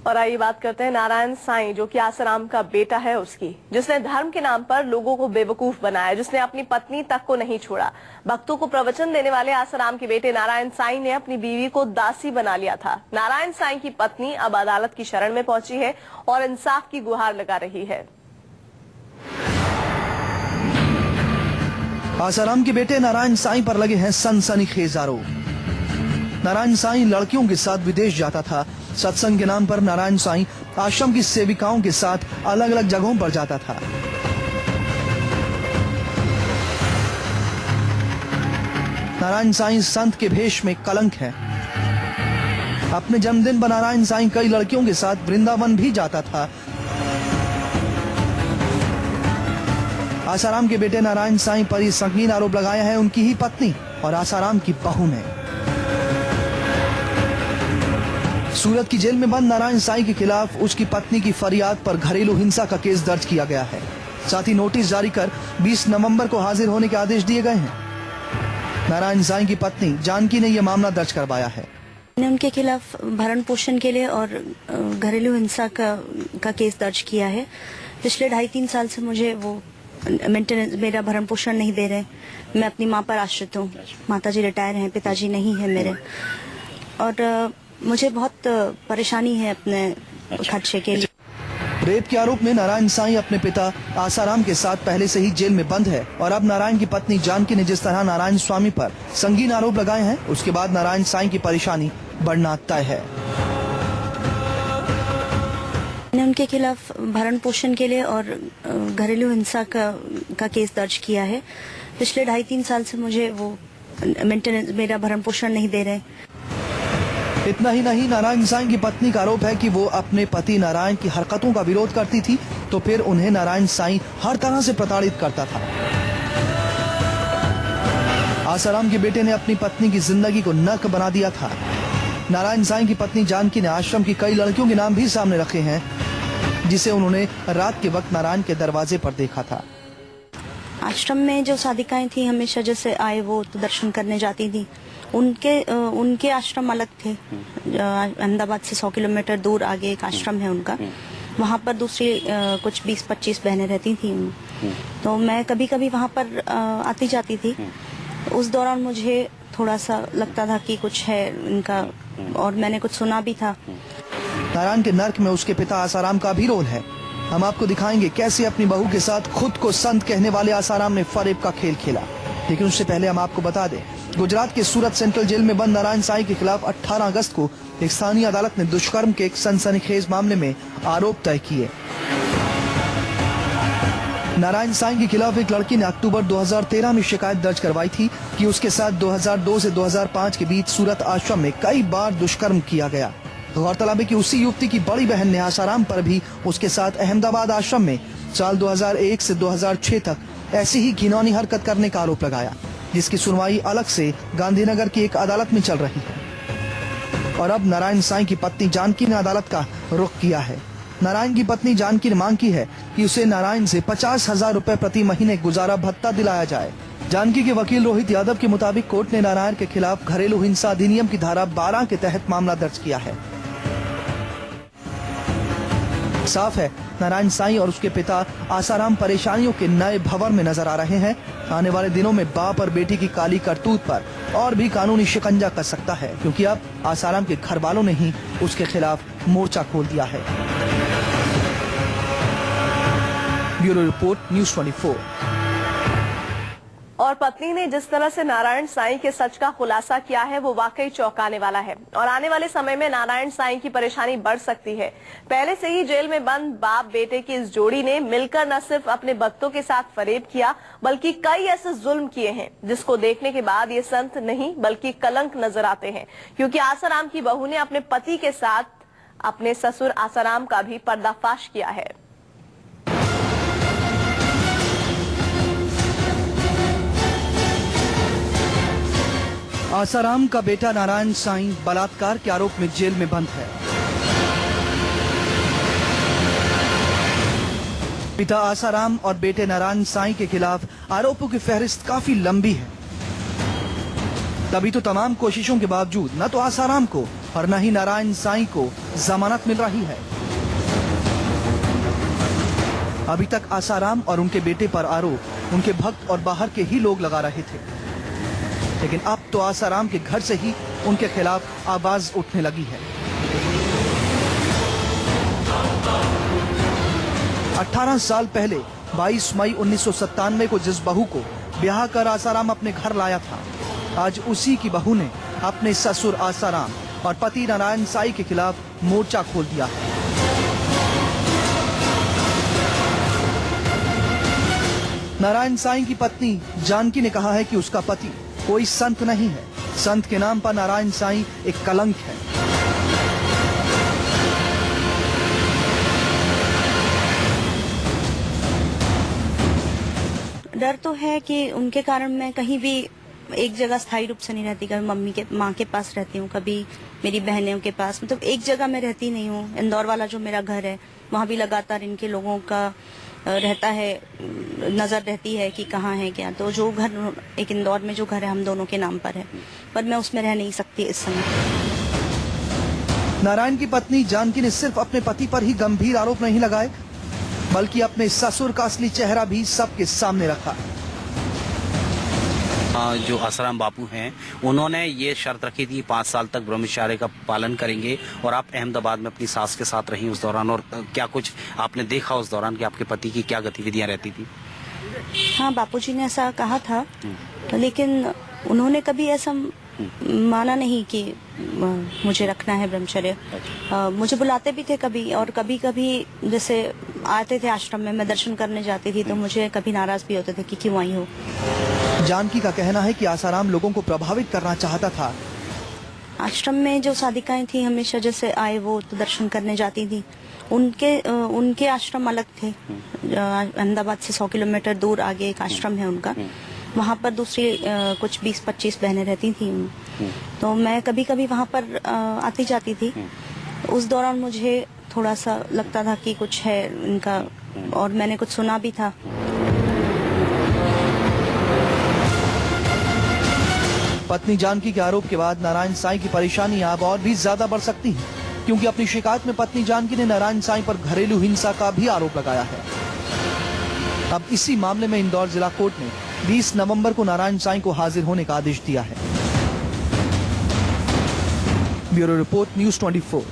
और आइए बात करते हैं नारायण साईं, जो कि आसाराम का बेटा है उसकी, जिसने धर्म के नाम पर लोगों को बेवकूफ बनाया, जिसने अपनी पत्नी तक को नहीं छोड़ा। भक्तों को प्रवचन देने वाले आसाराम के बेटे नारायण साईं ने अपनी बीवी को दासी बना लिया था। नारायण साईं की पत्नी अब अदालत की शरण में पहुंची है और इंसाफ की गुहार लगा रही है। आसाराम के बेटे नारायण साईं पर लगे हैं सनसनीखेज आरोप। नारायण साईं लड़कियों के साथ विदेश जाता था। सत्संग के नाम पर नारायण साईं आश्रम की सेविकाओं के साथ अलग अलग जगहों पर जाता था। नारायण साईं संत के भेष में कलंक है। अपने जन्मदिन पर नारायण साईं कई लड़कियों के साथ वृंदावन भी जाता था। आसाराम के बेटे नारायण साईं पर ये संगीन आरोप लगाया है उनकी ही पत्नी और आसाराम की बहू ने। सूरत की जेल में बंद नारायण साईं के खिलाफ उसकी पत्नी की फरियाद पर घरेलू हिंसा का केस दर्ज किया गया है। साथ ही नोटिस जारी कर 20 नवंबर को हाजिर होने के आदेश दिए गए हैं। नारायण साईं की पत्नी जानकी ने यह मामला दर्ज करवाया है। मैंने उनके खिलाफ भरण पोषण के लिए और घरेलू हिंसा का केस दर्ज किया है। पिछले 2.5-3 साल से मुझे वो मेंटेनेंस, मेरा भरण पोषण नहीं दे रहे। मैं अपनी माँ पर आश्रित हूँ। माताजी रिटायर हैं, पिताजी नहीं है मेरे, और मुझे बहुत परेशानी है अपने खर्चे के लिए। रेप के आरोप में नारायण साईं अपने पिता आसाराम के साथ पहले से ही जेल में बंद है और अब नारायण की पत्नी जानकी ने जिस तरह नारायण स्वामी पर संगीन आरोप लगाए हैं, उसके बाद नारायण साईं की परेशानी बढ़ना तय है। मैंने उनके खिलाफ भरण पोषण के लिए और घरेलू हिंसा का केस दर्ज किया है। पिछले 2.5-3 साल से मुझे वो मेंटेनेंस, मेरा भरण पोषण नहीं दे रहे। इतना ही नहीं, नारायण साईं की पत्नी का आरोप है कि वो अपने पति नारायण की हरकतों का विरोध करती थी तो फिर उन्हें नारायण साईं हर तरह से प्रताड़ित करता था। आसाराम के बेटे ने अपनी पत्नी की जिंदगी को नर्क बना दिया था। नारायण साईं की पत्नी जानकी ने आश्रम की कई लड़कियों के नाम भी सामने रखे हैं, जिसे उन्होंने रात के वक्त नारायण के दरवाजे पर देखा था। आश्रम में जो साधिकाएं थी, हमेशा जैसे आए वो तो दर्शन करने जाती थी। उनके आश्रम अलग थे। अहमदाबाद से 100 किलोमीटर दूर आगे एक आश्रम है उनका। वहाँ पर दूसरी कुछ 20-25 बहनें रहती थी। तो मैं कभी कभी वहाँ पर आती जाती थी। उस दौरान मुझे थोड़ा सा लगता था कि कुछ है इनका, और मैंने कुछ सुना भी था। नारायण के नर्क में उसके पिता आसाराम का भी रोल है। हम आपको दिखाएंगे कैसे अपनी बहू के साथ खुद को संत कहने वाले आसाराम ने फरेब का खेल खेला। लेकिन उससे पहले हम आपको बता दें, गुजरात के सूरत सेंट्रल जेल में बंद नारायण साईं के खिलाफ 18 अगस्त को एक स्थानीय अदालत ने दुष्कर्म के एक सनसनीखेज मामले में आरोप तय किए। नारायण साईं के खिलाफ एक लड़की ने अक्टूबर 2013 में शिकायत दर्ज करवाई थी कि उसके साथ 2002 से 2005 के बीच सूरत आश्रम में कई बार दुष्कर्म किया गया। गौरतलब है कि उसी युवती की बड़ी बहन ने आसाराम पर भी उसके साथ अहमदाबाद आश्रम में साल 2001 से 2006 तक ऐसी ही घिनौनी हरकत करने का आरोप लगाया, जिसकी सुनवाई अलग से गांधीनगर की एक अदालत में चल रही है। और अब नारायण साईं की पत्नी जानकी ने अदालत का रुख किया है। नारायण की पत्नी जानकी ने मांग की है कि उसे नारायण से 50,000 रुपए प्रति महीने गुजारा भत्ता दिलाया जाए। जानकी के वकील रोहित यादव के मुताबिक कोर्ट ने नारायण के खिलाफ घरेलू हिंसा अधिनियम की धारा 12 के तहत मामला दर्ज किया है। साफ है, नारायण साईं और उसके पिता आसाराम परेशानियों के नए भंवर में नजर आ रहे हैं। आने वाले दिनों में बाप और बेटी की काली करतूत पर और भी कानूनी शिकंजा कस सकता है, क्योंकि अब आसाराम के घर वालों ने ही उसके खिलाफ मोर्चा खोल दिया है। Bureau report, news 24। और पत्नी ने जिस तरह से नारायण साईं के सच का खुलासा किया है, वो वाकई चौंकाने वाला है। और आने वाले समय में नारायण साईं की परेशानी बढ़ सकती है। पहले से ही जेल में बंद बाप बेटे की इस जोड़ी ने मिलकर न सिर्फ अपने भक्तों के साथ फरेब किया, बल्कि कई ऐसे जुल्म किए हैं जिसको देखने के बाद ये संत नहीं बल्कि कलंक नजर आते हैं। क्योंकि आसाराम की बहू ने अपने पति के साथ अपने ससुर आसाराम का भी पर्दाफाश किया है। आसाराम का बेटा नारायण साईं बलात्कार के आरोप में जेल में बंद है। पिता आसाराम और बेटे नारायण साईं के खिलाफ आरोपों की फहरिस्त काफी लंबी है। तभी तो तमाम कोशिशों के बावजूद न तो आसाराम को और न ही नारायण साईं को जमानत मिल रही है। अभी तक आसाराम और उनके बेटे पर आरोप उनके भक्त और बाहर के ही लोग लगा रहे थे, लेकिन अब तो आसाराम के घर से ही उनके खिलाफ आवाज उठने लगी है। 18 साल पहले 22 मई 1997 को जिस बहू को ब्याह कर आसाराम अपने घर लाया था, आज उसी की बहू ने अपने ससुर आसाराम और पति नारायण साईं के खिलाफ मोर्चा खोल दिया है। नारायण साईं की पत्नी जानकी ने कहा है कि उसका पति कोई संत नहीं है। संत के नाम पर नारायण साईं एक कलंक है। डर तो है कि उनके कारण मैं कहीं भी एक जगह स्थायी रूप से नहीं रहती। कभी मम्मी के माँ के पास रहती हूँ, कभी मेरी बहनों के पास, मतलब एक जगह मैं रहती नहीं हूँ। इंदौर वाला जो मेरा घर है वहाँ भी लगातार इनके लोगों का रहता है, नजर रहती है कि कहाँ है क्या। तो जो घर एक इंदौर में जो घर है हम दोनों के नाम पर है, पर मैं उसमें रह नहीं सकती इस समय। नारायण की पत्नी जानकी ने सिर्फ अपने पति पर ही गंभीर आरोप नहीं लगाए, बल्कि अपने ससुर का असली चेहरा भी सबके सामने रखा। जो आसाराम बापू हैं उन्होंने ये शर्त रखी थी 5 साल तक ब्रह्मचर्य का पालन करेंगे, और आप अहमदाबाद में अपनी सास के साथ रही उस दौरान, और क्या कुछ आपने देखा उस दौरान कि आपके पति की क्या गतिविधियां रहती थी? हाँ, बापूजी ने ऐसा कहा था, लेकिन उन्होंने कभी ऐसा माना नहीं कि मुझे रखना है ब्रह्मचर्य। मुझे बुलाते भी थे कभी, और कभी कभी जैसे आते थे आश्रम में, मैं दर्शन करने जाती थी तो मुझे कभी नाराज भी होते थे कि क्यों आई हो। जानकी का कहना है कि आसाराम लोगों को प्रभावित करना चाहता था। आश्रम में जो साधिकाएं थी हमेशा जैसे आए वो तो दर्शन करने जाती थी। उनके आश्रम अलग थे। अहमदाबाद से 100 किलोमीटर दूर आगे एक आश्रम है उनका, वहाँ पर दूसरी कुछ 20-25 बहनें रहती थी। तो मैं कभी कभी वहाँ पर आती जाती थी। उस दौरान मुझे थोड़ा सा लगता था कि कुछ है इनका, और मैंने कुछ सुना भी था। पत्नी जानकी के आरोप के बाद नारायण साईं की परेशानी अब और भी ज्यादा बढ़ सकती है, क्योंकि अपनी शिकायत में पत्नी जानकी ने नारायण साईं पर घरेलू हिंसा का भी आरोप लगाया है। अब इसी मामले में इंदौर जिला कोर्ट ने 20 नवंबर को नारायण साईं को हाजिर होने का आदेश दिया है। Bureau report, news 24।